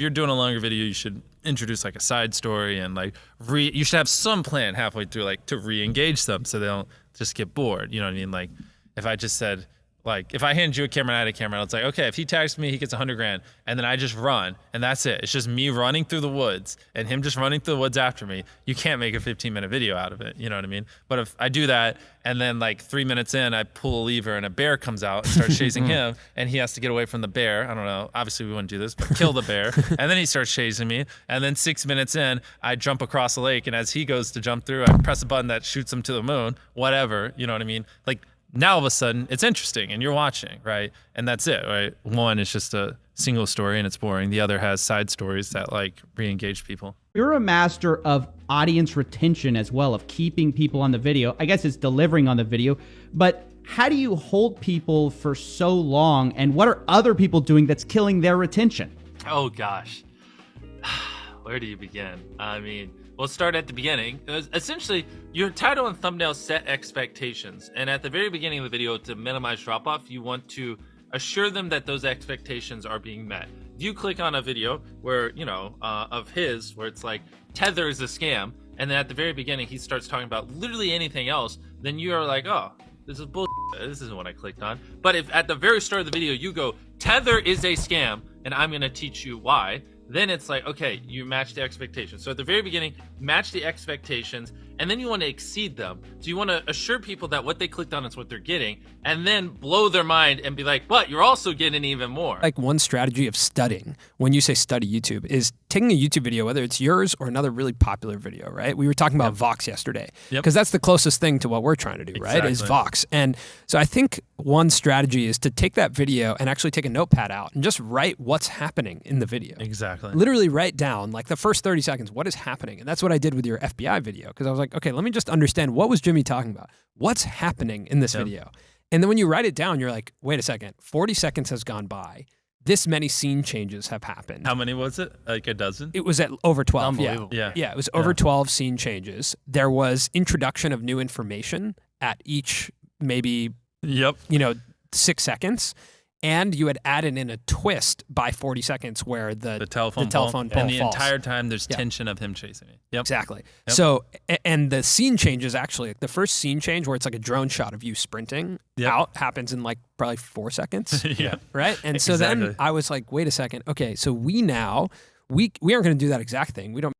you're doing a longer video, you should introduce like a side story and like you should have some plan halfway through, like to re-engage them so they don't just get bored. You know what I mean? Like if I just said, like if I hand you a camera and I had a camera, it's like, okay, if he tags me, he gets 100 grand, and then I just run, and that's it. It's just me running through the woods and him just running through the woods after me. You can't make a 15-minute video out of it. You know what I mean? But if I do that, and then like 3 minutes in, I pull a lever and a bear comes out and starts chasing him, and he has to get away from the bear. I don't know. Obviously, we wouldn't do this, but kill the bear. And then he starts chasing me. And then 6 minutes in, I jump across the lake, and as he goes to jump through, I press a button that shoots him to the moon. Whatever. You know what I mean? Like, now all of a sudden it's interesting and you're watching, right? And that's it, right? One is just a single story and it's boring. The other has side stories that like re-engage people. You're a master of audience retention as well, of keeping people on the video. I guess it's delivering on the video, but how do you hold people for so long, and what are other people doing that's killing their retention? Oh gosh, where do you begin? I mean, we'll start at the beginning. Essentially, your title and thumbnail set expectations. And at the very beginning of the video, to minimize drop-off, you want to assure them that those expectations are being met. If you click on a video where, you know, of his, where it's like, Tether is a scam, and then at the very beginning, he starts talking about literally anything else, then you are like, oh, this is bullshit. This isn't what I clicked on. But if at the very start of the video, you go, Tether is a scam, and I'm going to teach you why, then it's like, okay, you match the expectations. So at the very beginning, match the expectations, and then you want to exceed them. So you want to assure people that what they clicked on is what they're getting, and then blow their mind and be like, but you're also getting even more. Like one strategy of studying, when you say study YouTube, is taking a YouTube video, whether it's yours or another really popular video, right? We were talking about Vox yesterday, because that's the closest thing to what we're trying to do, right? Is Vox. And so I think one strategy is to take that video and actually take a notepad out and just write what's happening in the video. Exactly. Literally write down like the first 30 seconds, what is happening? And that's what I did with your FBI video, because I was like, okay, let me just understand, what was Jimmy talking about? What's happening in this video? And then when you write it down, you're like, wait a second, 40 seconds has gone by. This many scene changes have happened. How many was it? Like a dozen? It was at over 12. Unbelievable. Yeah, it was over 12 scene changes. There was introduction of new information at each maybe, 6 seconds. And you had added in a twist by 40 seconds where the telephone pole and the falls. entire time there's tension of him chasing me. Exactly. So, and the scene changes actually, the first scene change where it's like a drone shot of you sprinting out happens in like probably 4 seconds. Right? And so then I was like, wait a second. Okay, so we aren't going to do that exact thing. We don't